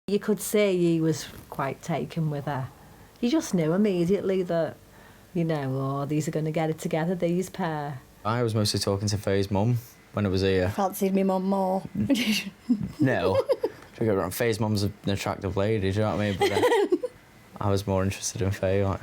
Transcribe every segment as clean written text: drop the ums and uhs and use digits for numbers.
You could see he was quite taken with her. You just knew immediately that, these are going to get it together, these pair. I was mostly talking to Faye's mum when I was here. Fancied me mum more. No. Don't get me wrong, Faye's mum's an attractive lady, do you know what I mean? But I was more interested in Faye, like.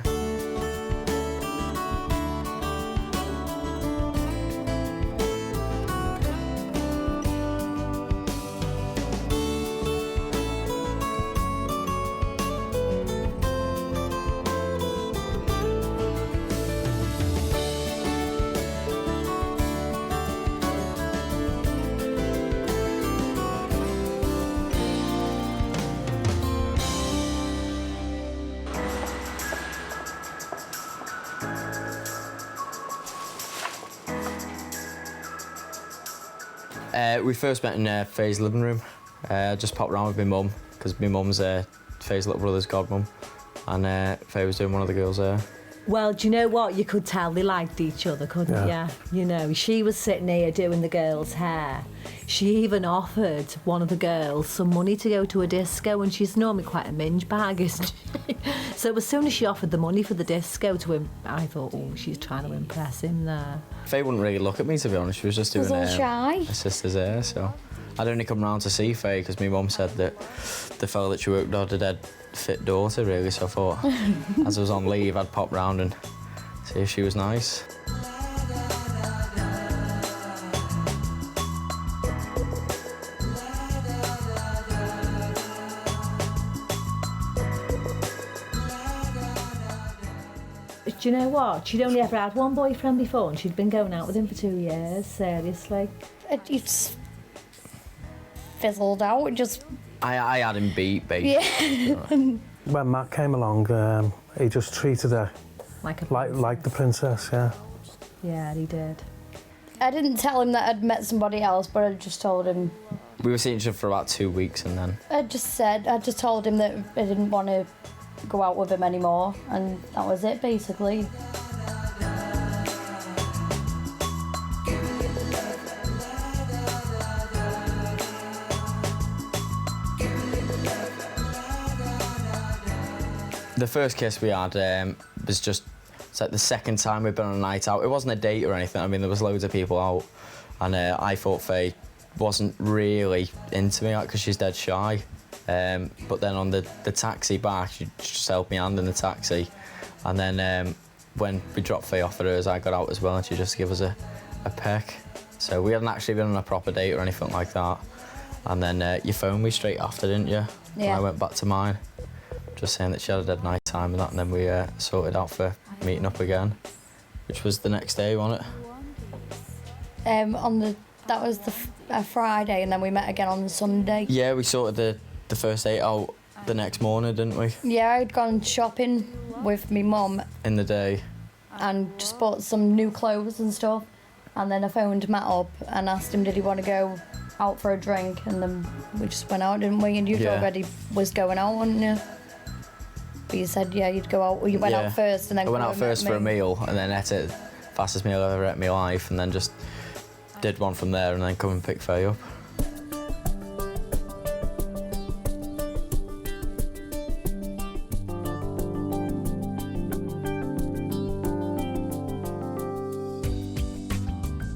We first met in Faye's living room. Just popped round with my mum, because my mum's Faye's little brother's godmum, and Faye was doing one of the girls there. Well, do you know what? You could tell they liked each other, couldn't you? She was sitting here doing the girls' hair. She even offered one of the girls some money to go to a disco, and she's normally quite a minge bag, isn't she? So as soon as she offered the money for the disco to him, I thought, oh, she's trying to impress him there. Faye wouldn't really look at me, to be honest. She was just doing shy. her sister's hair, so I'd only come round to see Faye because my mum said that the fella that she worked with had a dead fit daughter, really, so I thought as I was on leave I'd pop round and see if she was nice. Do you know what? She'd only ever had one boyfriend before, and she'd been going out with him for 2 years, seriously. It's fizzled out, just... I had him beat, baby. Yeah. When Matt came along, he just treated her like the princess, yeah. Yeah, he did. I didn't tell him that I'd met somebody else, but I just told him... We were seeing each other for about 2 weeks, and then... I just told him that I didn't want to go out with him anymore, and that was it, basically. The first kiss we had was just, it's like the second time we'd been on a night out. It wasn't a date or anything. I mean, there was loads of people out, and I thought Faye wasn't really into me, like, because she's dead shy. But then on the taxi back, she just held me hand in the taxi, and then when we dropped Faye off at hers, I got out as well, and she just gave us a peck. So we hadn't actually been on a proper date or anything like that. And then you phoned me straight after, didn't you? Yeah. And I went back to mine, just saying that she had a dead night time and that, and then we sorted out for meeting up again, which was the next day, wasn't it? That was a Friday, and then we met again on the Sunday. Yeah, we sorted the first date out the next morning, didn't we? Yeah, I'd gone shopping with me mum. In the day. And just bought some new clothes and stuff. And then I phoned Matt up and asked him did he want to go out for a drink, and then we just went out, didn't we? And you already was going out, weren't you? But you said, yeah, you'd go out, well, you went out first and then... I went out first for a meal, and then ate it, fastest meal I've ever ate in my life, and then just did one from there, and then come and pick Faye up.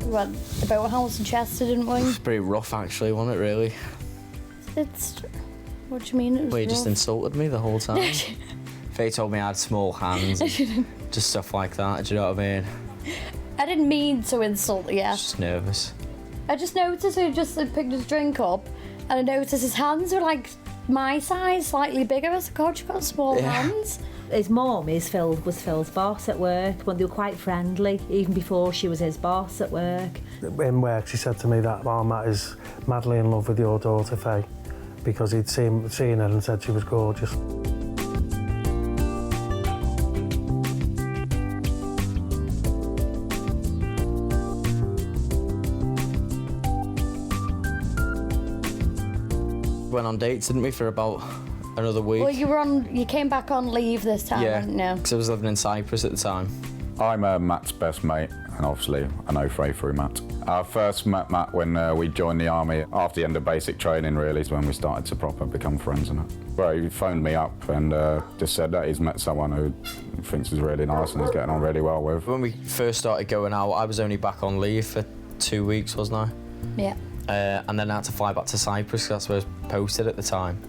We went to the boathouse in Chester, didn't we? It was pretty rough, actually, wasn't it, really? It's... What do you mean it was Well, you rough? just insulted me the whole time. Faye told me I had small hands, and just stuff like that, do you know what I mean? I didn't mean to insult you. Just nervous. I just noticed he just picked his drink up, and I noticed his hands were like my size, slightly bigger. I said, God, you've got small hands. His mum was Phil's boss at work, when they were quite friendly, even before she was his boss at work. In work, she said to me that Matt is madly in love with your daughter, Faye, because he'd seen her and said she was gorgeous. Went on dates, didn't we, for about another week? Well, you came back on leave this time, yeah, didn't you? because I was living in Cyprus at the time. I'm Matt's best mate. and obviously I know Faye through Matt. I first met Matt when we joined the army after the end of basic training, really, is when we started to proper become friends. And well, he phoned me up and just said that he's met someone who he thinks is really nice and he's getting on really well with. When we first started going out, I was only back on leave for 2 weeks, wasn't I? Yeah. And then I had to fly back to Cyprus because that's where I was posted at the time.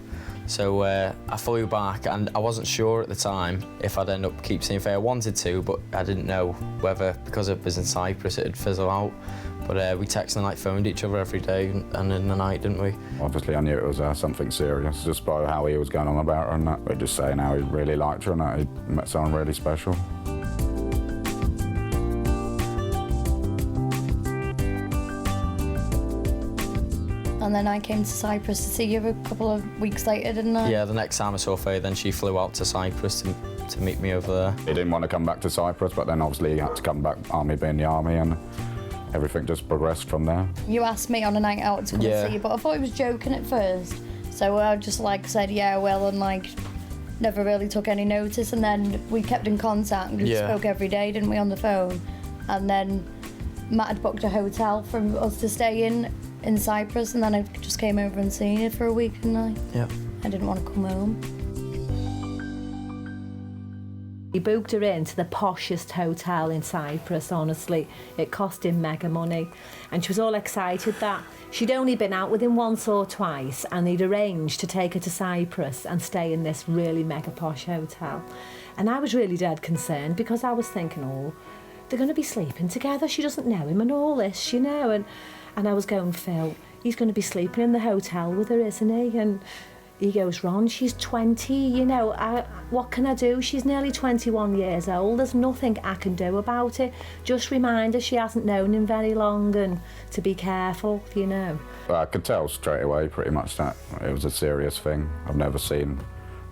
So I flew back and I wasn't sure at the time if I'd end up keep seeing Faye. I wanted to, but I didn't know whether, because it was in Cyprus, it'd fizzle out. But we texted and phoned each other every day and in the night, didn't we? Obviously I knew it was something serious, just by how he was going on about her and that. But just saying how he really liked her and that he'd met someone really special. And then I came to Cyprus to see you a couple of weeks later, didn't I? Yeah, the next time I saw Faye, then she flew out to Cyprus to meet me over there. He didn't want to come back to Cyprus, but then obviously he had to come back, army being the army, and everything just progressed from there. You asked me on a night out to come and see you, but I thought he was joking at first. So I just said, yeah, well, and never really took any notice. And then we kept in contact and we spoke every day, didn't we, on the phone? And then Matt had booked a hotel for us to stay in Cyprus, and then I just came over and seen you for a week, didn't I? Yeah. I didn't want to come home. He booked her into the poshest hotel in Cyprus, honestly. It cost him mega money. And she was all excited that she'd only been out with him once or twice, and he'd arranged to take her to Cyprus and stay in this really mega posh hotel. And I was really dead concerned because I was thinking, oh, they're going to be sleeping together. She doesn't know him and all this, you know. And I was going, Phil, he's going to be sleeping in the hotel with her, isn't he? And he goes, Ron, she's 20, you know, what can I do? She's nearly 21 years old. There's nothing I can do about it. Just remind her she hasn't known him very long and to be careful, you know. I could tell straight away pretty much that it was a serious thing. I've never seen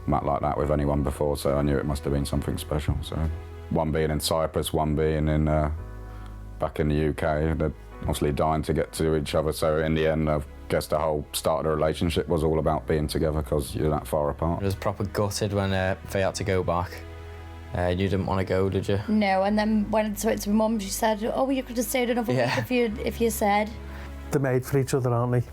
Matt like that with anyone before, so I knew it must have been something special. So one being in Cyprus, one being in back in the UK, they're obviously dying to get to each other. So in the end, I guess the whole start of the relationship was all about being together because you're that far apart. I was proper gutted when Faye had to go back. You didn't want to go, did you? No, and then when I spoke to my mum, she said, oh, well, you could have stayed another week if you said. They're made for each other, aren't they?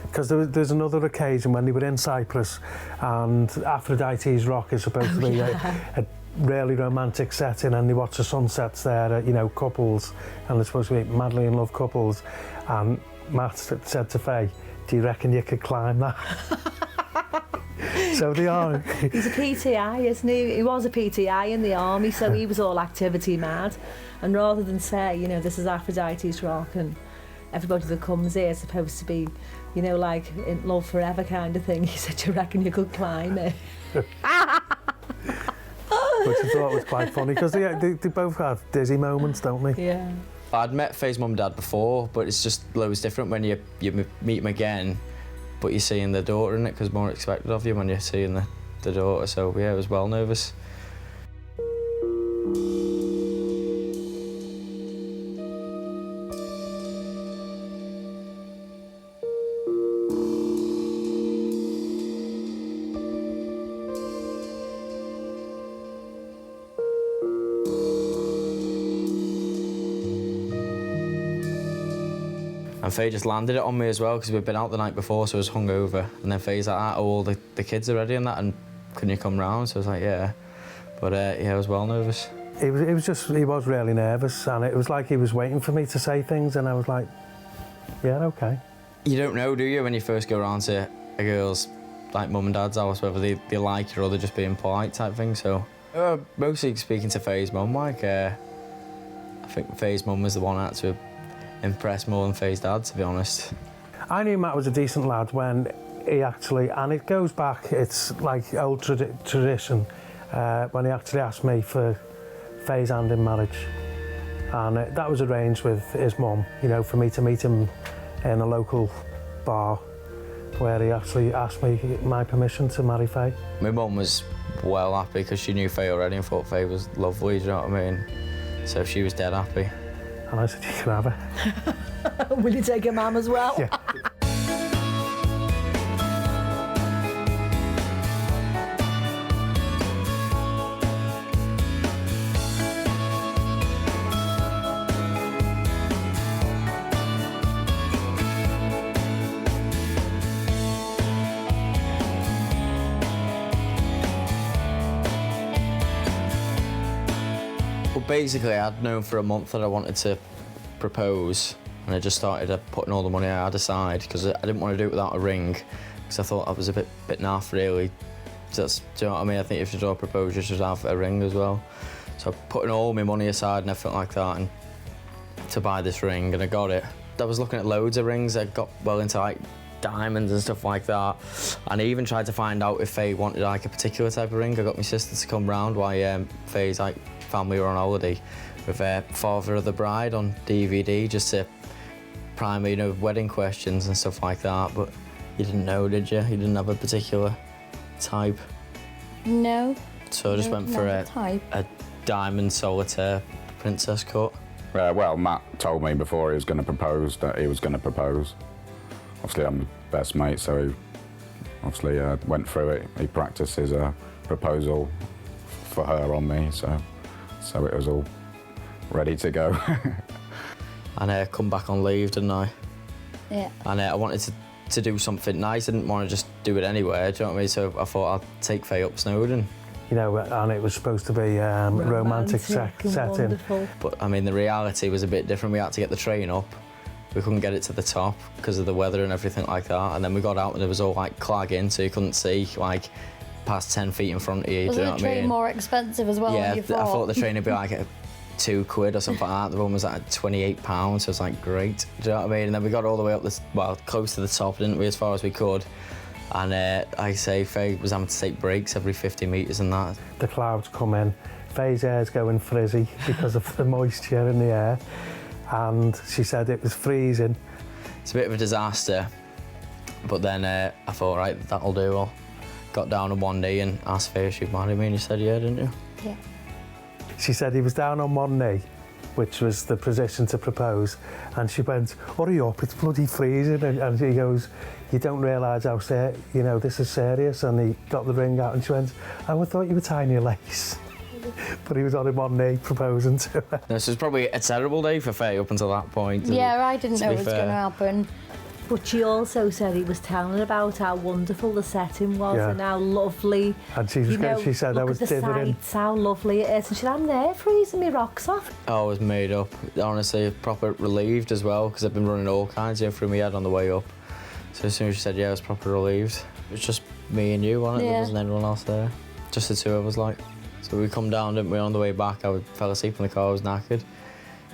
Because there's another occasion when they were in Cyprus and Aphrodite's Rock is supposed to be a really romantic setting, and they watch the sunsets there, you know, couples, and they're supposed to be madly in love couples. And Matt said to Faye, do you reckon you could climb that? So they are. He's a PTI, isn't he? He was a PTI in the army, so he was all activity mad. And rather than say, you know, this is Aphrodite's Rock and everybody that comes here is supposed to be, you know, like in love forever kind of thing, he said, do you reckon you could climb it? Which I thought was quite funny because they both have dizzy moments, don't they? Yeah. I'd met Faye's mum and dad before, but it's just loads different when you meet them again, but you're seeing the daughter in it because more expected of you when you're seeing the daughter. So yeah, I was well nervous. And Faye just landed it on me as well because we'd been out the night before, so I was hungover. And then Faye's like, oh, all the kids are ready and that, and can you come round? So I was like, yeah. But yeah, I was well nervous. He was really nervous, and it was like he was waiting for me to say things, and I was like, yeah, okay. You don't know, do you, when you first go around to a girl's like mum and dad's house, whether they like you or they're just being polite type thing. So mostly speaking to Faye's mum, I think Faye's mum was the one that had to impress more than Faye's dad, to be honest. I knew Matt was a decent lad when he actually, and it goes back, it's like old tradition, when he actually asked me for Faye's hand in marriage. And that was arranged with his mum, you know, for me to meet him in a local bar where he actually asked me my permission to marry Faye. My mum was well happy because she knew Faye already and thought Faye was lovely, do you know what I mean? So she was dead happy. And I said, you can have her. Will you take your mum as well? Yeah. basically, I'd known for a month that I wanted to propose, and I just started putting all the money I had aside because I didn't want to do it without a ring, because I thought I was a bit naff, really. Do you know what I mean? I think if you do a proposal, you should have a ring as well. So I'm putting all my money aside and everything like that, and to buy this ring, and I got it. I was looking at loads of rings. I got well into like diamonds and stuff like that, and I even tried to find out if Faye wanted like a particular type of ring. I got my sister to come round while Faye's like family were on holiday with Father of the Bride on DVD, just to prime me, wedding questions and stuff like that. But you didn't know, did you? You didn't have a particular type. No. So I just went for a diamond solitaire princess cut. Well, Matt told me before he was going to propose that he was going to propose. Obviously, I'm the best mate, so he obviously went through it. He practiced his proposal for her on me, so it was all ready to go. And I come back on leave, didn't I? Yeah. And I wanted to do something nice. I didn't want to just do it anywhere, do you know what I mean? So I thought I'd take Faye up Snowdon. And it was supposed to be romantic setting. Wonderful. But I mean, the reality was a bit different. We had to get the train up. We couldn't get it to the top because of the weather and everything like that. And then we got out and it was all like clagging, so you couldn't see like past 10 feet in front of you. Was do you know the what I train mean? more expensive as well? Yeah, than you I thought the train would be like £2 or something like that. The one was like £28, so I was like, great. Do you know what I mean? And then we got all the way up close to the top, didn't we, as far as we could. And Faye was having to take breaks every 50 metres and that. The clouds come in, Faye's hair's going frizzy because of the moisture in the air, and she said it was freezing. It's a bit of a disaster, but then I thought, right, that'll do. I got down on one knee and asked Faye if she'd marry me, and you said yeah, didn't you? Yeah. She said he was down on one knee, which was the position to propose, and she went, hurry up, it's bloody freezing, and he goes, you don't realise how this is serious, and he got the ring out and she went, oh, I thought you were tying your lace. But he was on one knee proposing to her. This was probably a terrible day for Faye up until that point. Yeah, I didn't know it was going to happen. But she also said he was telling about how wonderful the setting was and how lovely. And she said I was look at the dithering. sights, how lovely it is. And she said, I'm there freezing me rocks off. I was made up. Honestly, proper relieved as well, because I've been running all kinds through my head on the way up. So as soon as she said yeah, I was proper relieved. It was just me and you, wasn't it? Yeah. There wasn't anyone else there. Just the two of us, like. So we come down, didn't we? On the way back, I fell asleep in the car, I was knackered.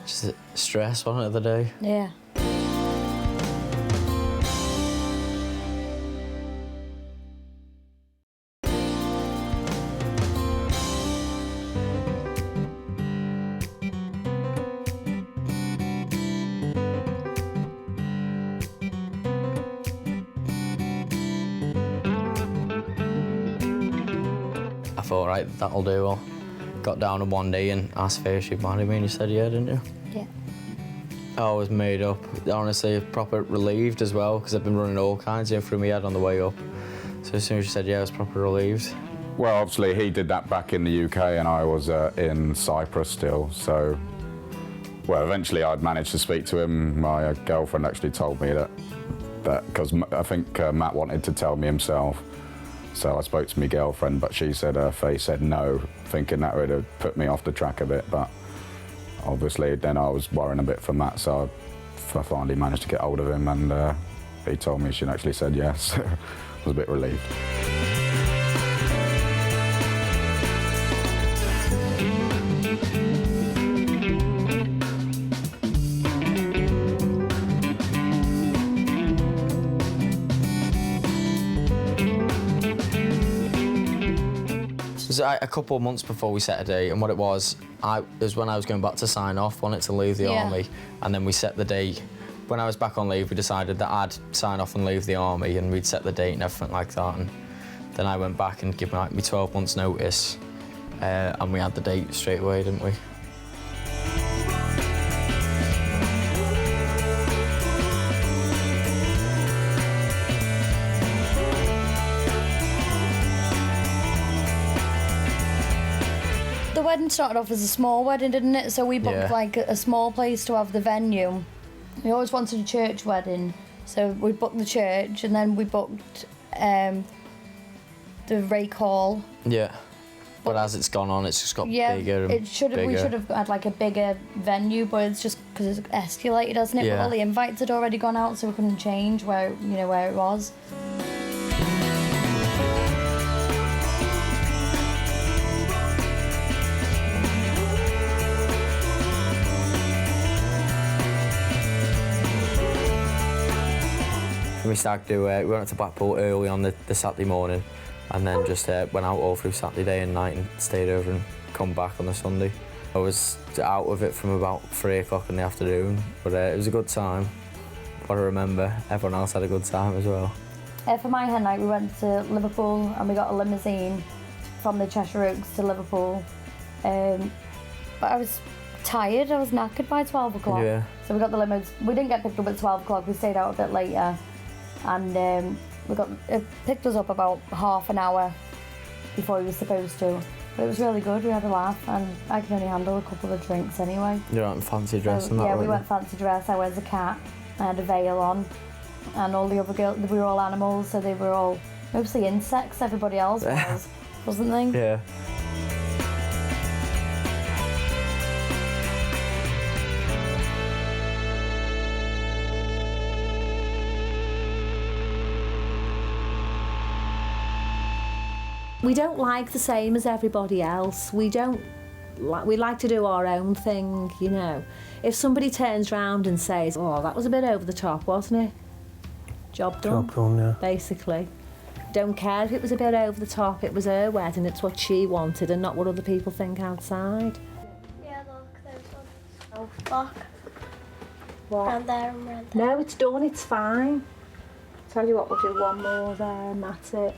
Just stress, wasn't it, the day? Yeah. I thought, right, that'll do. I got down on one knee and asked Faye if she'd marry me, and you said yeah, didn't you? Yeah. I was made up. Honestly, proper relieved as well, because I've been running all kinds through my head on the way up. So as soon as she said yeah, I was proper relieved. Well, obviously he did that back in the UK and I was in Cyprus still, so... Well, eventually I'd managed to speak to him. My girlfriend actually told me that because I think Matt wanted to tell me himself. So I spoke to my girlfriend, but she said, Faye said no, thinking that would have put me off the track a bit, but obviously then I was worrying a bit for Matt, so I finally managed to get hold of him, and he told me she actually said yes. I was a bit relieved. It was a couple of months before we set a date, and what it was when I was going back to sign off, wanted to leave the army, and then we set the date. When I was back on leave, we decided that I'd sign off and leave the army, and we'd set the date and everything like that. And then I went back and gave me 12 months notice, and we had the date straight away, didn't we? The wedding started off as a small wedding, didn't it? So we booked like a small place to have the venue. We always wanted a church wedding, so we booked the church, and then we booked the Rake Hall. Yeah. But as it's gone on, it's just got Yeah, bigger and it should have. We bigger. should have had like a bigger venue, but it's just because it's escalated, hasn't it? But Yeah. all the invites had already gone out, so we couldn't change where where it was. We stag do. We went up to Blackpool early on the Saturday morning, and then just went out all through Saturday day and night and stayed over and come back on the Sunday. I was out of it from about 3 o'clock in the afternoon, but it was a good time. What I remember, everyone else had a good time as well. For my hen night, we went to Liverpool and we got a limousine from the Cheshire Oaks to Liverpool. But I was tired. I was knackered by 12 o'clock. Yeah. So we got the limos. We didn't get picked up at 12 o'clock. We stayed out a bit later, and it picked us up about half an hour before we were supposed to. But it was really good. We had a laugh, and I can only handle a couple of drinks anyway. You went fancy dress So, and that, yeah, we weren't you? went fancy dress. I was a cat. I had a veil on, and all the other girls, we were all animals, so they were all mostly insects. Everybody else was, wasn't they? Yeah. We don't like the same as everybody else. We like to do our own thing, you know. If somebody turns round and says, "Oh, that was a bit over the top, wasn't it?" Job done. Job done, yeah. Basically. Don't care if it was a bit over the top. It was her wedding. It's what she wanted and not what other people think outside. Yeah, look, there's one. Oh, look. What? Round there and round there. No, it's done. It's fine. Tell you what, we'll do one more there and that's it.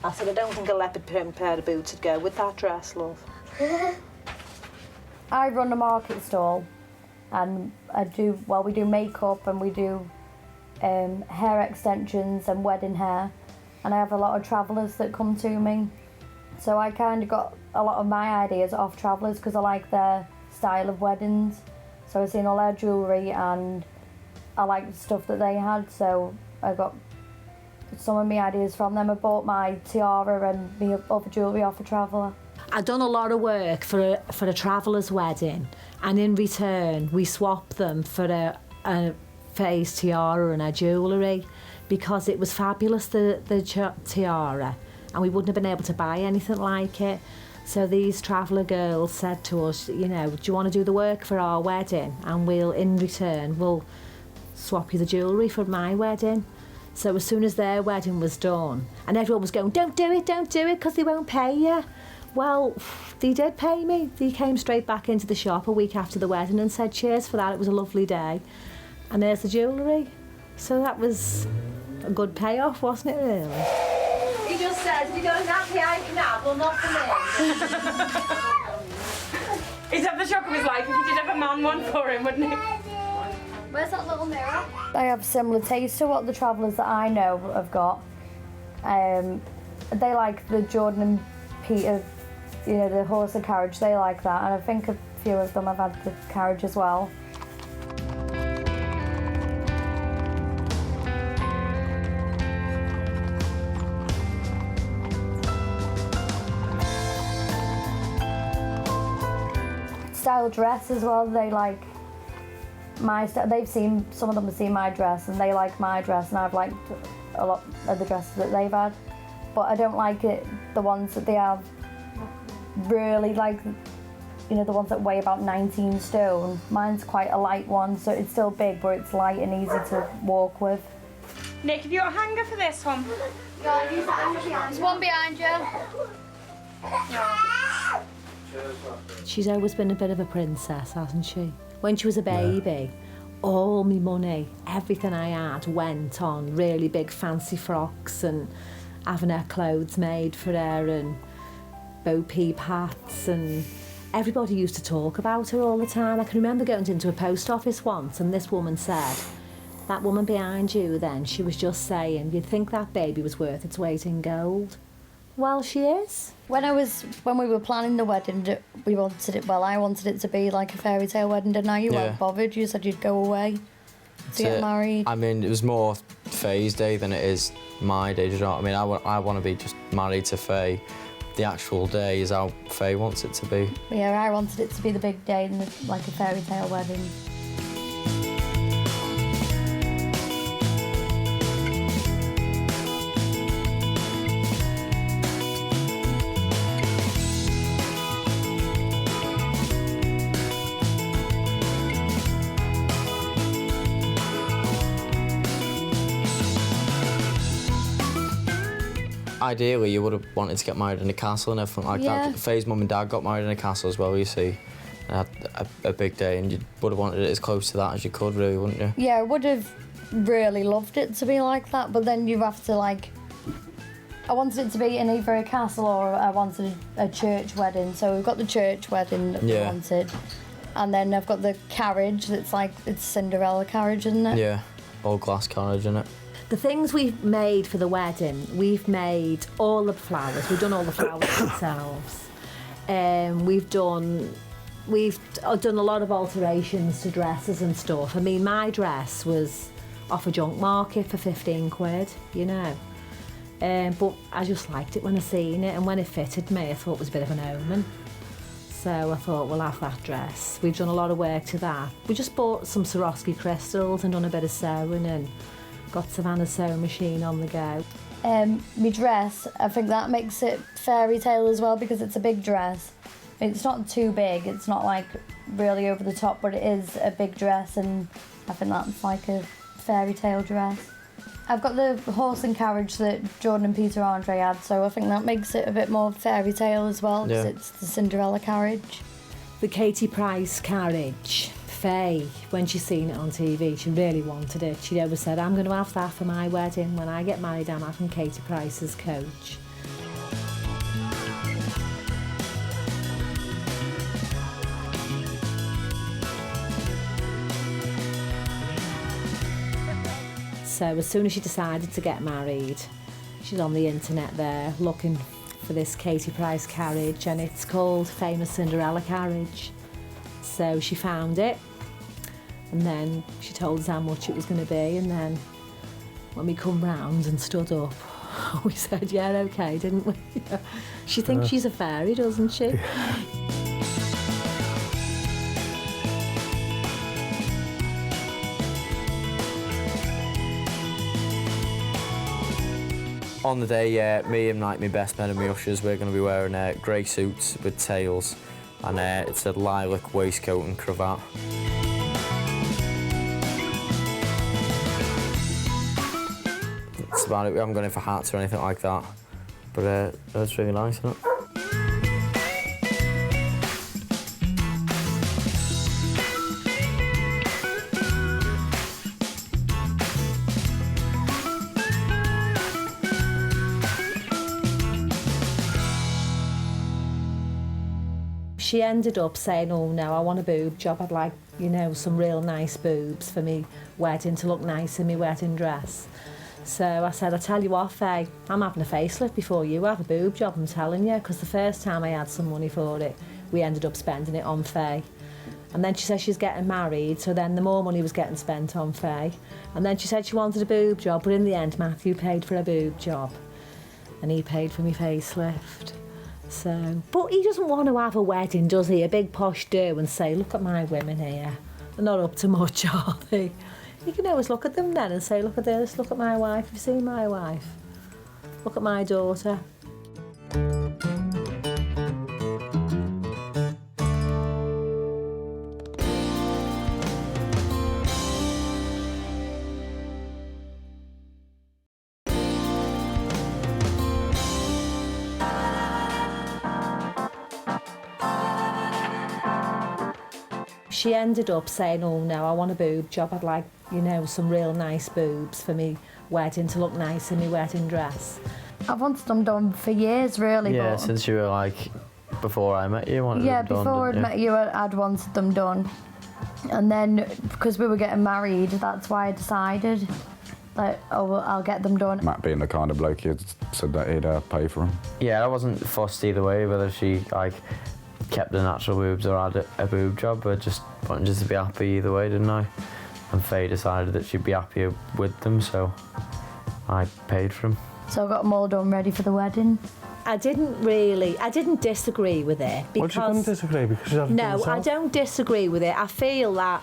I said, I don't think a leopard print pair of boots would go with that dress, love. I run a market stall, and we do makeup and we do hair extensions and wedding hair, and I have a lot of travellers that come to me. So I kind of got a lot of my ideas off travellers because I like their style of weddings. So I've seen all their jewellery and I liked the stuff that they had, so I got some of my ideas from them. I bought my tiara and my other jewellery off a traveller. I've done a lot of work for a traveller's wedding, and in return we swapped them for a face tiara and a jewellery because it was fabulous, the tiara, and we wouldn't have been able to buy anything like it. So these traveller girls said to us, you know, do you want to do the work for our wedding, and in return we'll swap you the jewellery for my wedding. So as soon as their wedding was done, and everyone was going, don't do it, because they won't pay you. Well, they did pay me. They came straight back into the shop a week after the wedding and said, cheers for that, it was a lovely day. And there's the jewellery. So that was a good payoff, wasn't it, really? He just says, if you're going that way, I can have, well, not for me. He'd have the shock of his life if he did have a man one for him, wouldn't he? Where's that little mirror? I have similar taste to what the travellers that I know have got. They like the Jordan and Peter, you know, the horse and carriage, they like that, and I think a few of them have had the carriage as well. Style dress as well, they like my style. Some of them have seen my dress and they like my dress, and I've liked a lot of the dresses that they've had, but I don't like the ones that they have really, like, you know, the ones that weigh about 19 stone. Mine's quite a light one, so it's still big, but it's light and easy to walk with. Nick, have you got a hanger for this one? There's one behind you. She's always been a bit of a princess, hasn't she? When she was a baby, all my money, everything I had went on really big fancy frocks and having her clothes made for her and Bo Peep hats, and everybody used to talk about her all the time. I can remember going into a post office once and this woman said, that woman behind you then, she was just saying, you'd think that baby was worth its weight in gold. Well, she is. When we were planning the wedding, I wanted it to be like a fairy tale wedding, didn't I? You weren't bothered, you said you'd go away to get married. I mean, it was more Faye's day than it is my day, do you know what I mean? I want to be just married to Faye the actual day is how Faye wants it to be. But yeah, I wanted it to be the big day and like a fairy tale wedding. Ideally, you would have wanted to get married in a castle and everything like Yeah. that. Faye's mum and dad got married in a castle as well, you see. They had a big day, and you would have wanted it as close to that as you could, really, wouldn't you? Yeah, I would have really loved it to be like that, but then you have to like. I wanted it to be in either a castle or I wanted a church wedding. So we've got the church wedding that we Yeah. wanted, and then I've got the carriage that's like it's Cinderella carriage, isn't it? Yeah, all glass carriage, innit? The things we've made for the wedding, we've made all the flowers. We've done all the flowers ourselves. We've done a lot of alterations to dresses and stuff. I mean, my dress was off a junk market for 15 quid, you know. But I just liked it when I seen it, and when it fitted me, I thought it was a bit of an omen. So I thought, we'll have that dress. We've done a lot of work to that. We just bought some Swarovski crystals and done a bit of sewing and got Savannah's sewing machine on the go. My dress, I think that makes it fairy tale as well because it's a big dress. It's not too big, it's not like really over the top, but it is a big dress, and I think that's like a fairy tale dress. I've got the horse and carriage that Jordan and Peter Andre had, so I think that makes it a bit more fairy tale as well because Yeah. it's the Cinderella carriage. The Katie Price carriage, Faye, when she seen it on TV, she really wanted it. She always said, I'm going to have that for my wedding. When I get married, I'm having Katie Price's coach. So as soon as she decided to get married, she's on the internet there looking for this Katie Price carriage, and it's called Famous Cinderella Carriage. So she found it, and then she told us how much it was going to be, and then when we come round and stood up, we said, yeah, okay, didn't we? She thinks she's a fairy, doesn't she? On the day, me and like my best men and my ushers, we're going to be wearing grey suits with tails, and it's a lilac waistcoat and cravat. That's about it. We haven't gone in for hats or anything like that, but that's really nice, isn't it? She ended up saying, oh no, I want a boob job. I'd like, you know, some real nice boobs for me wedding to look nice in my wedding dress. So I said, I tell you what, Faye, I'm having a facelift before you have a boob job, I'm telling you, because the first time I had some money for it, we ended up spending it on Faye. And then she said she's getting married, so then the more money was getting spent on Faye. And then she said she wanted a boob job, but in the end, Matthew paid for a boob job. And he paid for me facelift. So, but he doesn't want to have a wedding, does he? A big posh do and say, look at my women here. They're not up to much, are they? You can always look at them then and say, look at this, look at my wife. Have you seen my wife? Look at my daughter. She ended up saying, oh no, I want a boob job. I'd like, you know, some real nice boobs for me wedding to look nice in my wedding dress. I've wanted them done for years, really. Yeah, but since you were like, before I met you, you wanted yeah, them done, before I'd didn't you? met you, I'd wanted them done. And then, because we were getting married, that's why I decided that, oh, well, I'll get them done. Matt being the kind of bloke, he had said that he'd pay for them. Yeah, I wasn't fussed either way, whether she like kept the natural boobs or had a boob job. I just wanted just to be happy either way, didn't I? And Faye decided that she'd be happier with them, so I paid for them. So I got them all done ready for the wedding. I didn't disagree with it Well, you couldn't because disagree because you had to do no, I yourself. don't disagree with it. I feel that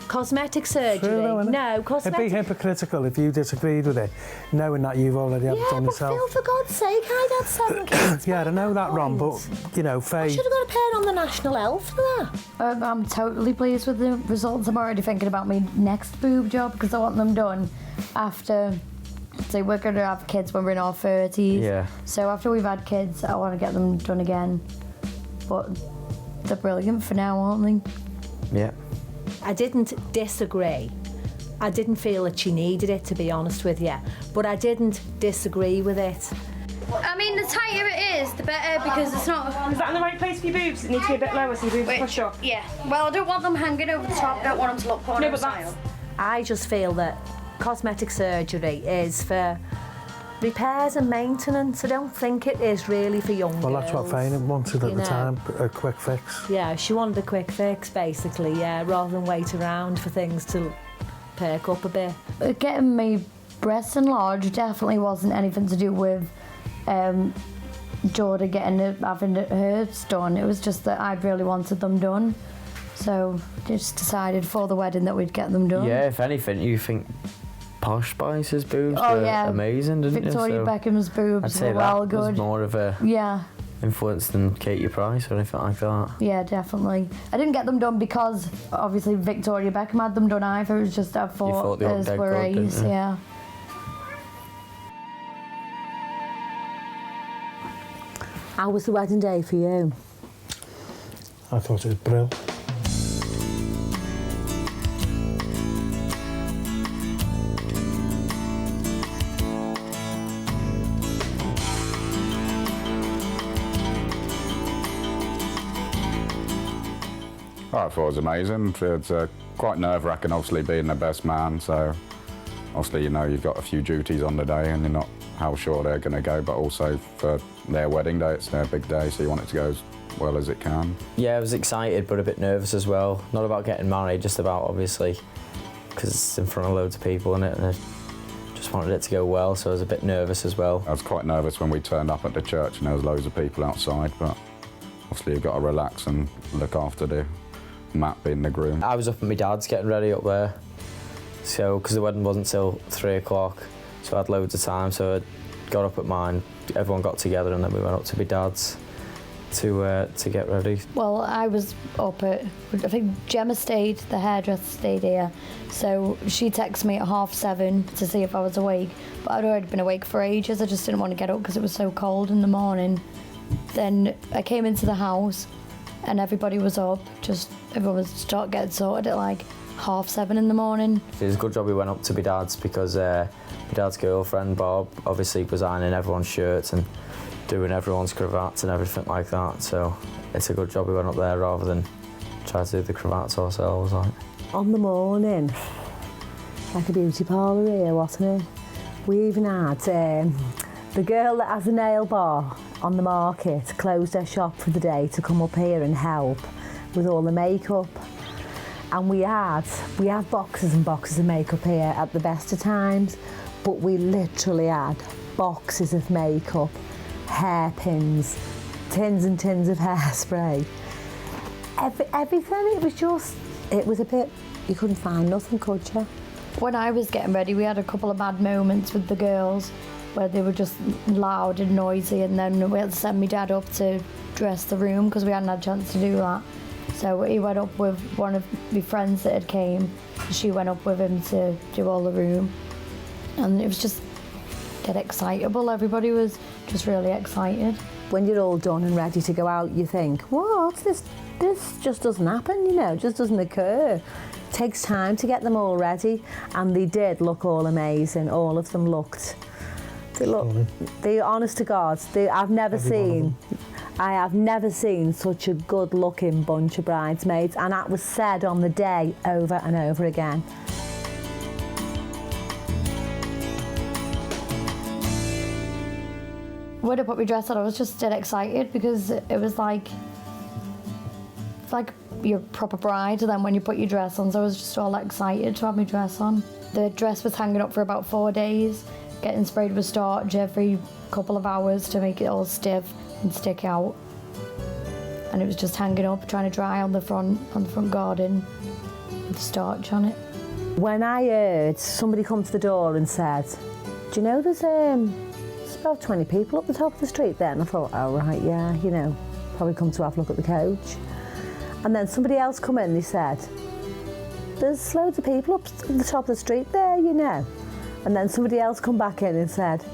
cosmetic surgery. True, though, innit? No, It'd be cosmetic. hypocritical if you disagreed with it, knowing that you've already had it Yeah, done but yourself. Phil, for God's sake, I'd had 7 kids. Yeah, I know that, Ron, but, you know, I Faye... should have got a pair on the National Health for that. I'm totally pleased with the results. I'm already thinking about my next boob job because I want them done after. So we're going to have kids when we're in our 30s. Yeah. So after we've had kids, I want to get them done again. But they're brilliant for now, aren't they? Yeah. I didn't disagree. I didn't feel that she needed it, to be honest with you. But I didn't disagree with it. I mean, the tighter it is, the better, because it's not... Is that in the right place for your boobs? It needs to be a bit lower so your boobs push up. Yeah. Well, I don't want them hanging over the top. I don't want them to look porno No, but style. I just feel that cosmetic surgery is for repairs and maintenance. I don't think it is really for young Well, girls. that's what Faye wanted at You the know. time, a quick fix. Yeah, she wanted a quick fix, basically, yeah, rather than wait around for things to perk up a bit. Getting my breasts enlarged definitely wasn't anything to do with Jordan having hers done. It was just that I'd really wanted them done. So just decided for the wedding that we'd get them done. Yeah, if anything, you think Posh Spice's boobs Oh, were yeah. amazing, didn't Victoria you? So Beckham's I'd boobs say were well that was good. more of a Yeah, influence than Katie Price or anything like that. yeah, definitely. I didn't get them done because obviously Victoria Beckham had them done either. It was just I thought thought they looked hers dead were good, didn't A's, you? yeah. How was the wedding day for you? I thought it was brilliant. Oh, I thought it was amazing. It's quite nerve-wracking, obviously, being the best man. So, obviously, you know, you've got a few duties on the day and you're not how sure they're going to go. But also, for their wedding day, it's their big day, so you want it to go as well as it can. Yeah, I was excited but a bit nervous as well. Not about getting married, just about obviously because it's in front of loads of people and I just wanted it to go well, so I was a bit nervous as well. I was quite nervous when we turned up at the church and there was loads of people outside, but obviously you've got to relax and look after Matt being the groom. I was up at my dad's getting ready up there, so because the wedding wasn't till 3 o'clock, so I had loads of time, so I got up at mine, everyone got together and then we went up to my dad's to get ready. Well, I was up at, I think Gemma stayed, the hairdresser stayed here, so she texted me at 7:30 to see if I was awake, but I'd already been awake for ages. I just didn't want to get up because it was so cold in the morning. Then I came into the house and everybody was up, everyone was getting sorted at like 7:30 in the morning. It was a good job we went up to my dad's because my dad's girlfriend, Bob, obviously was ironing everyone's shirts and doing everyone's cravats and everything like that, so it's a good job we went up there rather than try to do the cravats ourselves. Like. On the morning, like a beauty parlour here, wasn't it? We even had the girl that has a nail bar on the market closed her shop for the day to come up here and help with all the makeup. And we had boxes and boxes of makeup here at the best of times, but we literally had boxes of makeup, hairpins, tins and tins of hairspray. Everything, it was a bit, you couldn't find nothing, could you? When I was getting ready, we had a couple of bad moments with the girls where they were just loud and noisy, and then we had to send my dad up to dress the room because we hadn't had a chance to do that. So he went up with one of my friends that had came. She went up with him to do all the room. And it was just dead excitable. Everybody was just really excited. When you're all done and ready to go out, you think, what? This just doesn't happen, you know, it just doesn't occur. It takes time to get them all ready, and they did look all amazing. All of them looked. They honest to God, I have never seen such a good-looking bunch of bridesmaids, and that was said on the day over and over again. When I put my dress on, I was just dead excited because it was like your proper bride, and then when you put your dress on, so I was just all excited to have my dress on. The dress was hanging up for about 4 days, getting sprayed with starch every couple of hours to make it all stiff and stick out. And it was just hanging up, trying to dry on the front garden with starch on it. When I heard somebody come to the door and said, do you know there's about 20 people up the top of the street there? And I thought, oh right, yeah, you know, probably come to have a look at the coach. And then somebody else come in and they said, there's loads of people up the top of the street there, you know. And then somebody else come back in and said,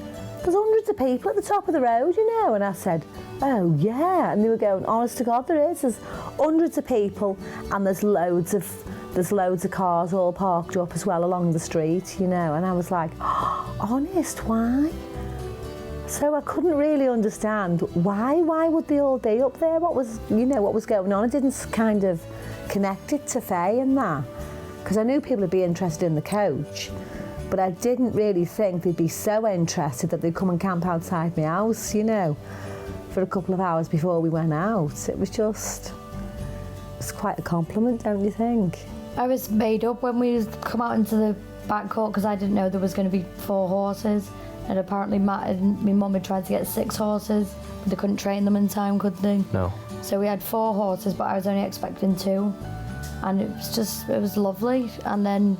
there's hundreds of people at the top of the road, you know. And I said, oh yeah. And they were going, honest to God, there's hundreds of people, and there's loads of cars all parked up as well along the street, you know. And I was like, oh, honest, why? So I couldn't really understand why would they all be up there? What was going on? I didn't kind of connect it to Faye and that, because I knew people would be interested in the coach, but I didn't really think they'd be so interested that they'd come and camp outside my house, you know, for a couple of hours before we went out. It was quite a compliment, don't you think? I was made up when we come out into the back court because I didn't know there was going to be 4 horses, and apparently Matt and my mum had tried to get 6 horses, but they couldn't train them in time, could they? No. So we had 4 horses, but I was only expecting 2, and it was lovely. And then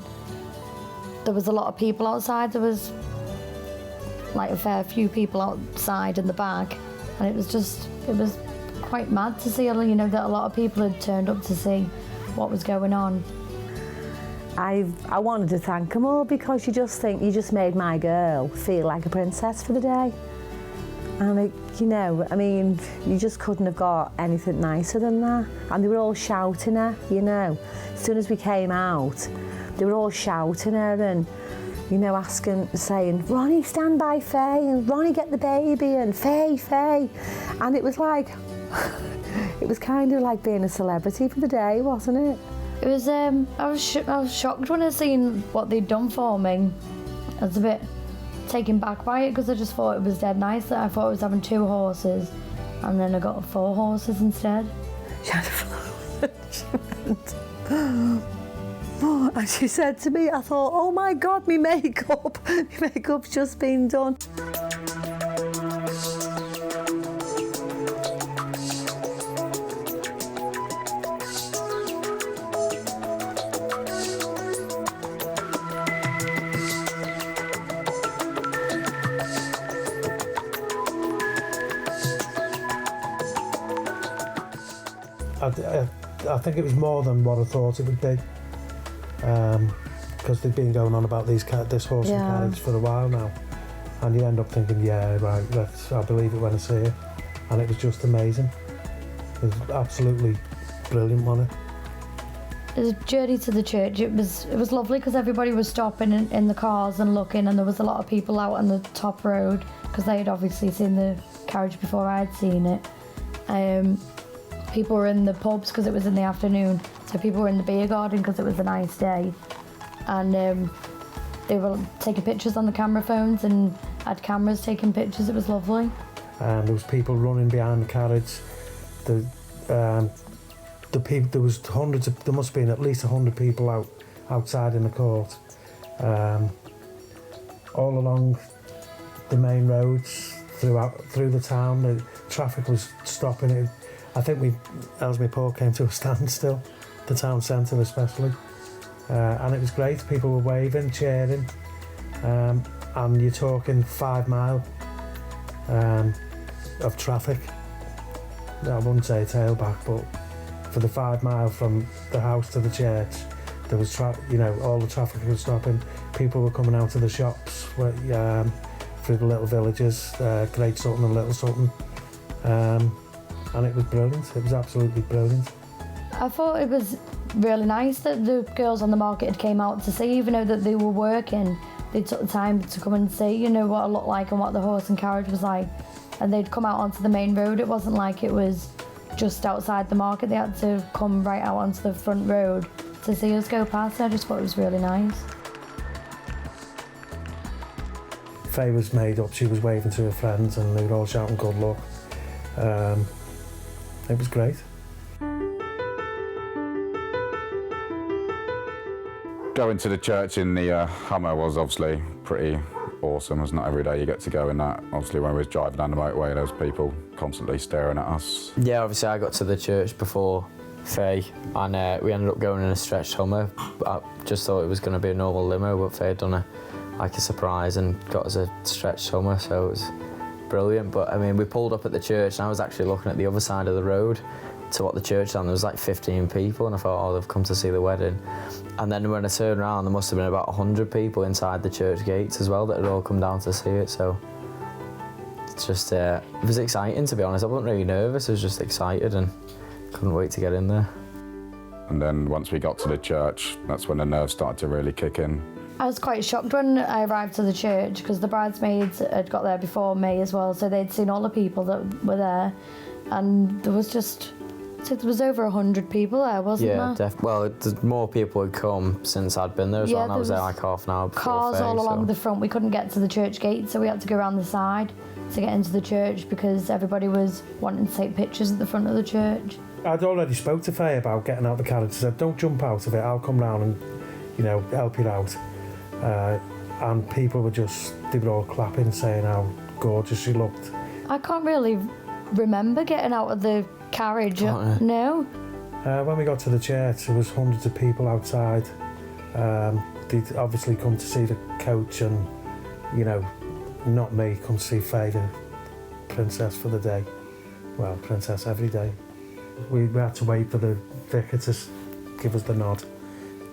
there was a lot of people outside. There was like a fair few people outside in the back, and it was quite mad to see, you know, that a lot of people had turned up to see what was going on. I wanted to thank them all, because you just think you just made my girl feel like a princess for the day. And you know, I mean, you just couldn't have got anything nicer than that. And they were all shouting her, you know. As soon as we came out, they were all shouting her and, you know, saying, Ronnie, stand by Faye, and Ronnie, get the baby, and Faye, Faye. And it was like, it was kind of like being a celebrity for the day, wasn't it? It was, I was shocked when I seen what they'd done for me. I was a bit taken back by it, because I just thought it was dead nice that I thought I was having 2 horses, and then I got 4 horses instead. And she said to me, I thought, oh my God, my makeup's just been done. I think it was more than what I thought it would be, because they've been going on about this horse and carriage for a while now, and you end up thinking, yeah, right, I believe it when I see it, and it was just amazing. It was absolutely brilliant, wasn't it? It was a journey to the church. It was lovely, because everybody was stopping in the cars and looking, and there was a lot of people out on the top road, because they had obviously seen the carriage before I had seen it. People were in the pubs because it was in the afternoon, so people were in the beer garden because it was a nice day, and they were taking pictures on the camera phones and had cameras taking pictures. It was lovely. And there was people running behind the carriage. The people, there was hundreds of, there must have been at least 100 people outside in the court, all along the main roads through the town. The traffic was stopping it. I think Ellesmere Port came to a standstill, the town centre especially, and it was great. People were waving, cheering, and you're talking 5 mile of traffic. I wouldn't say a tailback, but for the 5 mile from the house to the church, there was all the traffic was stopping. People were coming out of the shops through the little villages, Great Sutton and Little Sutton. And it was brilliant. It was absolutely brilliant. I thought it was really nice that the girls on the market had came out to see, even though that they were working, they took the time to come and see, you know, what it looked like and what the horse and carriage was like. And they'd come out onto the main road. It wasn't like it was just outside the market. They had to come right out onto the front road to see us go past. I just thought it was really nice. Faye was made up. She was waving to her friends and they were all shouting good luck. It was great. Going to the church in the Hummer was obviously pretty awesome. It's not every day you get to go in that. Obviously, when we was driving down the motorway, there was people constantly staring at us. Yeah, obviously I got to the church before Faye, and we ended up going in a stretched Hummer. I just thought it was going to be a normal limo, but Faye had done a surprise and got us a stretched Hummer, so it was brilliant. But I mean, we pulled up at the church, and I was actually looking at the other side of the road to what the church done. There was like 15 people, and I thought, oh, they've come to see the wedding. And then when I turned around, there must have been about 100 people inside the church gates as well that had all come down to see it. So it's just, it was exciting, to be honest. I wasn't really nervous, I was just excited and couldn't wait to get in there. And then once we got to the church, that's when the nerves started to really kick in. I was quite shocked when I arrived to the church because the bridesmaids had got there before me as well, so they'd seen all the people that were there, and there was just, there was over 100 people there, wasn't there? Yeah, well, more people had come since I'd been there as well, and I was there like half an hour before cars Faye, all along so. the front. We couldn't get to the church gate, so we had to go around the side to get into the church because everybody was wanting to take pictures at the front of the church. I'd already spoke to Faye about getting out the carriage. I said, don't jump out of it, I'll come round and, you know, help you out. And people were just, they were all clapping, saying how gorgeous she looked. I can't really remember getting out of the carriage. No. When we got to the church, there was hundreds of people outside. They'd obviously come to see the coach and, you know, not me, come to see Faye, the princess for the day. Well, princess every day. We had to wait for the vicar to give us the nod.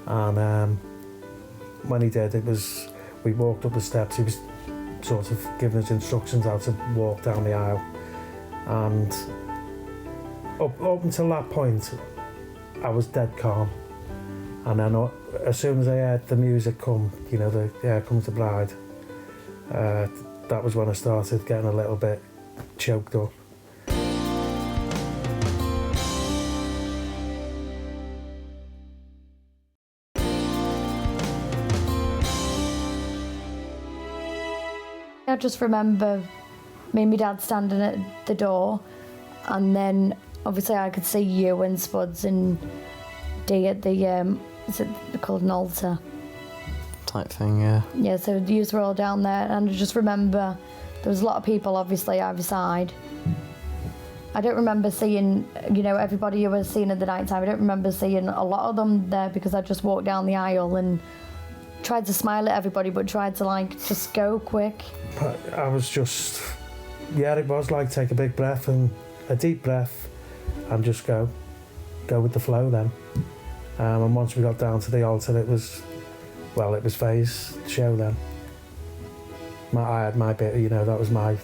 And when he did, we walked up the steps. He was sort of giving us instructions how to walk down the aisle. And up until that point, I was dead calm. And then as soon as I heard the music come, you know, the Here Comes the Bride, that was when I started getting a little bit choked up. I just remember me and my dad standing at the door, and then obviously I could see you and Spuds and Dee at the, is it called an altar? Type thing, yeah. Yeah, so you were all down there, and I just remember there was a lot of people obviously either side. I don't remember seeing, you know, everybody you were seeing at the night time. I don't remember seeing a lot of them there because I just walked down the aisle and tried to smile at everybody, but tried to like just go quick. I was just, yeah, it was like take a big breath and a deep breath and just go with the flow then. And once we got down to the altar, it was Faye's show then. I had my bit, you know, that was my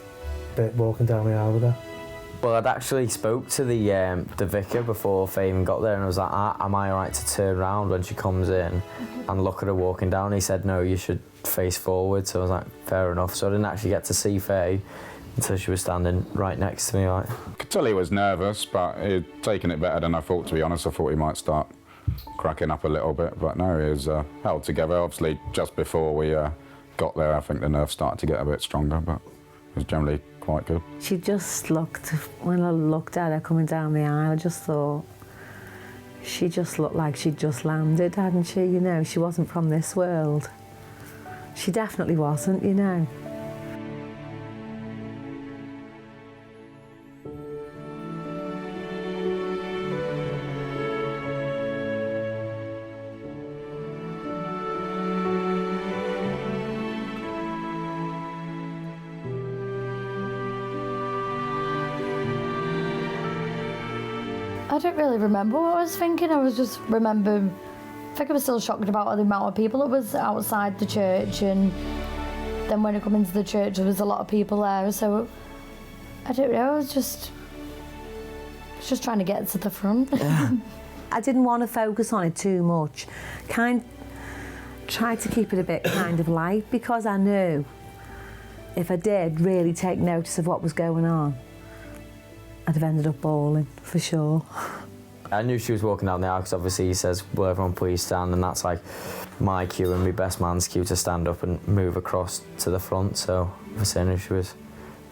bit walking down the aisle with her. Well, I'd actually spoke to the vicar before Faye even got there, and I was like, am I alright to turn around when she comes in and look at her walking down? He said, no, you should face forward. So I was like, fair enough. So I didn't actually get to see Faye until she was standing right next to me. Like, I could tell he was nervous, but he'd taken it better than I thought, to be honest. I thought he might start cracking up a little bit, but no, he was held together. Obviously, just before we got there, I think the nerves started to get a bit stronger, but it was generally quite good. She just looked, when I looked at her coming down the aisle, I just thought, she just looked like she'd just landed, hadn't she? You know, she wasn't from this world. She definitely wasn't, you know. I don't really remember what I was thinking. I was just I think I was still shocked about the amount of people that was outside the church, and then when I come into the church there was a lot of people there, so I don't know, I was just trying to get to the front. I didn't want to focus on it too much. Tried to keep it a bit kind of light, because I knew if I did really take notice of what was going on, I'd have ended up bawling, for sure. I knew she was walking down the aisle because obviously he says, will everyone please stand? And that's like my cue and my best man's cue to stand up and move across to the front. So obviously I knew she was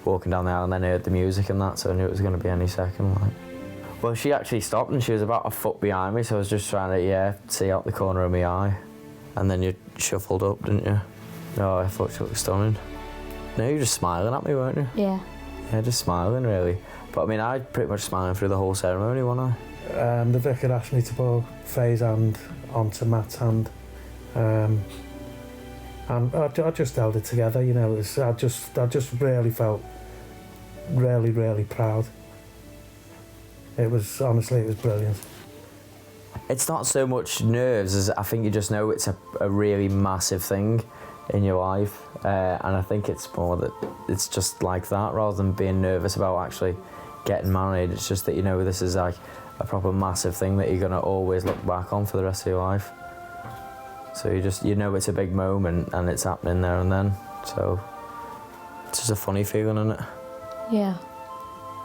walking down the aisle, and then I heard the music and that, so I knew it was going to be any second. Like. Well, she actually stopped and she was about a foot behind me, so I was just trying to, see out the corner of my eye. And then you shuffled up, didn't you? No, I thought she looked stunning. No, you were just smiling at me, weren't you? Yeah. Yeah, just smiling, really. But I mean, I pretty much smiling through the whole ceremony, wasn't I? The vicar asked me to put Faye's hand onto Matt's hand. And I just held it together, you know. I just really felt really proud. It was brilliant. It's not so much nerves as I think you just know it's a really massive thing in your life, and I think it's more that it's just like that rather than being nervous about actually getting married. It's just that you know this is like a proper massive thing that you're gonna always look back on for the rest of your life. So you know it's a big moment and it's happening there and then. So it's just a funny feeling, isn't it? Yeah.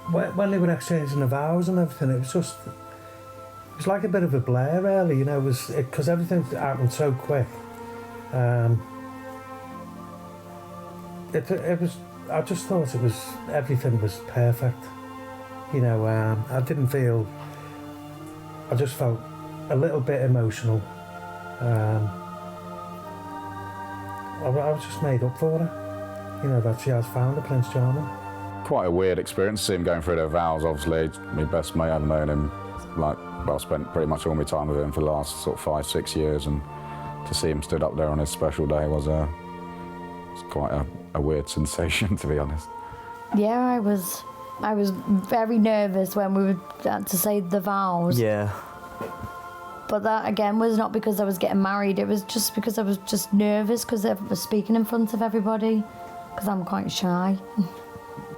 When they were exchanging the vows and everything, it was like a bit of a blur, really. You know, because everything happened so quick. It was. I just thought everything was perfect. You know, I didn't feel. I just felt a little bit emotional. I was just made up for her. You know, that she has found a Prince Charming. Quite a weird experience to see him going through their vows. Obviously, my best mate, I've known him I spent pretty much all my time with him for the last sort of 5-6 years, and to see him stood up there on his special day was quite a weird sensation, to be honest. Yeah, I was very nervous when we had to say the vows. Yeah. But that again was not because I was getting married. It was just because I was just nervous because I was speaking in front of everybody. Because I'm quite shy.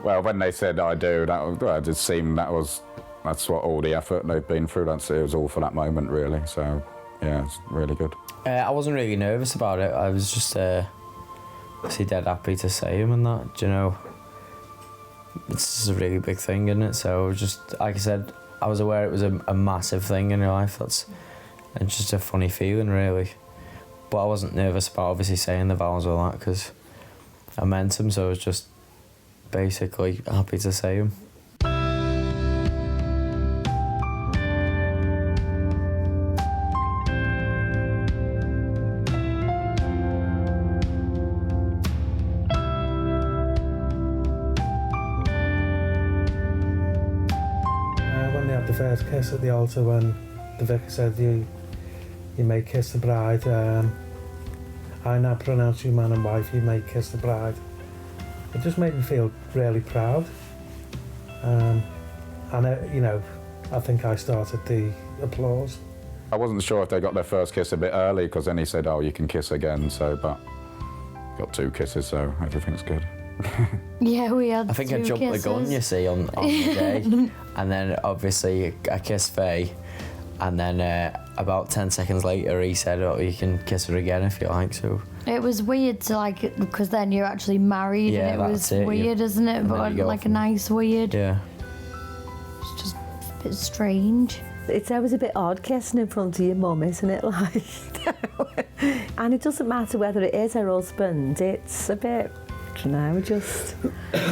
Well, when they said I do, it just seemed that's what all the effort they've been through. It was all for that moment, really. So, yeah, it's really good. I wasn't really nervous about it. I was just obviously dead happy to say him and that. Do you know, it's just a really big thing, isn't it? So just like I said, I was aware it was a massive thing in your life. It's just a funny feeling, really. But I wasn't nervous about obviously saying the vows or that because I meant them. So I was just basically happy to say them. The first kiss at the altar, when the vicar said you may kiss the bride. I now pronounce you man and wife, you may kiss the bride. It just made me feel really proud. And you know, I think I started the applause. I wasn't sure if they got their first kiss a bit early, because then he said, oh, you can kiss again, but got 2 kisses, so everything's good. Yeah, we had I think 2 I jumped kisses. the gun, you see, on the day. And then obviously I kissed Faye. And then about 10 seconds later he said, oh, you can kiss her again if you like. So it was weird to because then you're actually married, yeah, and it was it. weird, isn't it? But like a nice weird. Yeah. It's just a bit strange. It's always a bit odd kissing in front of your mum, isn't it? And it doesn't matter whether it is her husband. It's a bit, I don't know, just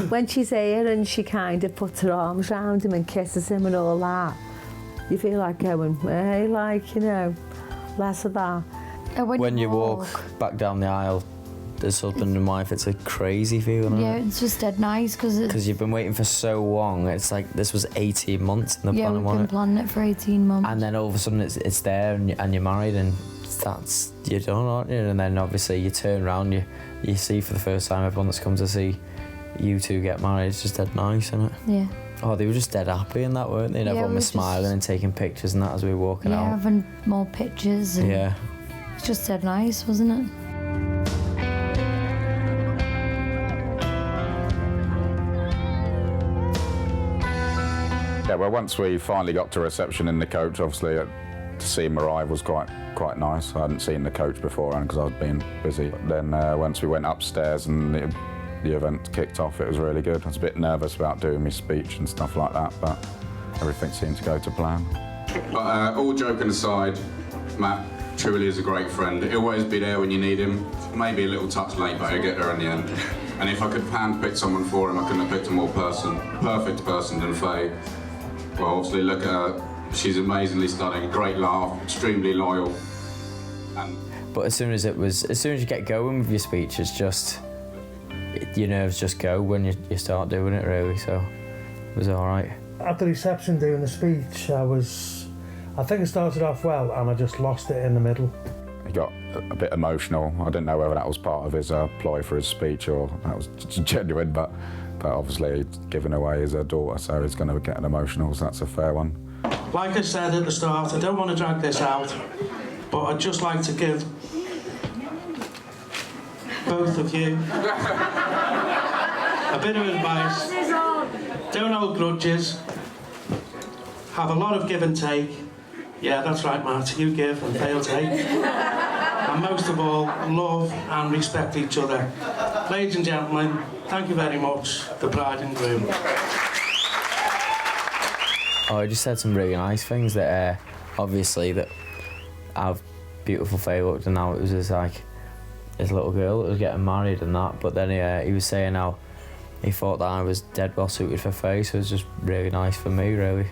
when she's here and she kind of puts her arms around him and kisses him and all that, you feel like going, hey, you know, less of that. When you walk back down the aisle as husband and wife, it's a crazy feeling. Yeah, it's just dead nice because you've been waiting for so long. It's like this was 18 months in the yeah, planning. we've been planning it for 18 months. And then all of a sudden it's there and you're married and you're done, aren't you? And then obviously you turn around, you see for the first time everyone that's come to see you two get married. It's just dead nice, isn't it? Yeah. Oh, they were just dead happy in that, weren't they? And everyone was smiling and taking pictures and that as we were walking out. Yeah, having more pictures. And yeah. It's just dead nice, wasn't it? Yeah, well, once we finally got to reception in the coach, obviously to see him arrive was quite nice. I hadn't seen the coach beforehand because I'd been busy. Then once we went upstairs and the event kicked off, it was really good. I was a bit nervous about doing my speech and stuff like that, but everything seemed to go to plan. But all joking aside, Matt truly is a great friend. He'll always be there when you need him. Maybe a little touch late, but he'll get there in the end. And if I could hand-pick someone for him, I couldn't have picked a more perfect person than Faye. Well, obviously, look at her. She's amazingly stunning, great laugh, extremely loyal. And But as soon as you get going with your speech, it's just, your nerves just go when you start doing it, really, so it was all right. At the reception doing the speech, I think it started off well and I just lost it in the middle. He got a bit emotional. I didn't know whether that was part of his ploy for his speech or that was genuine, but obviously he's giving away his daughter, so he's going to get emotional, so that's a fair one. Like I said at the start, I don't want to drag this out, but I'd just like to give both of you a bit of advice. Don't hold grudges. Have a lot of give and take. Yeah, that's right, Matt. You give and they'll take. And most of all, love and respect each other. Ladies and gentlemen, thank you very much, the bride and groom. Oh, I just said some really nice things that, obviously, that how beautiful Faye looked, and now it was his little girl that was getting married and that. But then he was saying how he thought that I was dead well suited for Faye, so it was just really nice for me, really.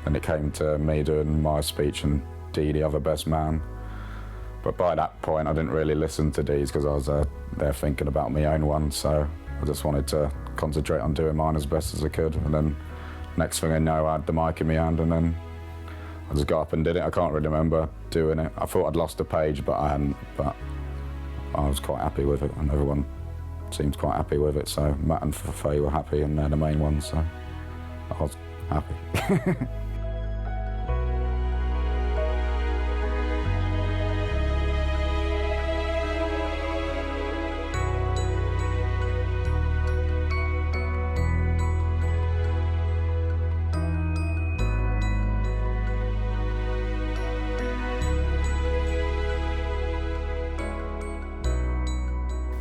And it came to me doing my speech and Dee, the other best man. But by that point, I didn't really listen to Dee's because I was there thinking about my own one, so I just wanted to concentrate on doing mine as best as I could. And then next thing I know, I had the mic in my hand, and then I just got up and did it. I can't really remember doing it. I thought I'd lost a page, but I hadn't. But I was quite happy with it, and everyone seemed quite happy with it. So Matt and Faye were happy, and they're the main ones, so I was happy.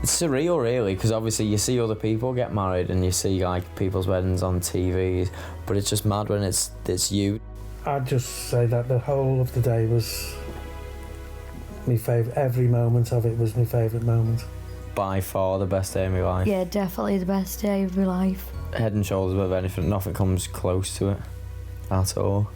It's surreal, really, because obviously you see other people get married and you see people's weddings on TV, but it's just mad when it's you. I'd just say that the whole of the day was my favourite. Every moment of it was my favourite moment. By far the best day of my life. Yeah, definitely the best day of my life. Head and shoulders above anything. Nothing comes close to it at all.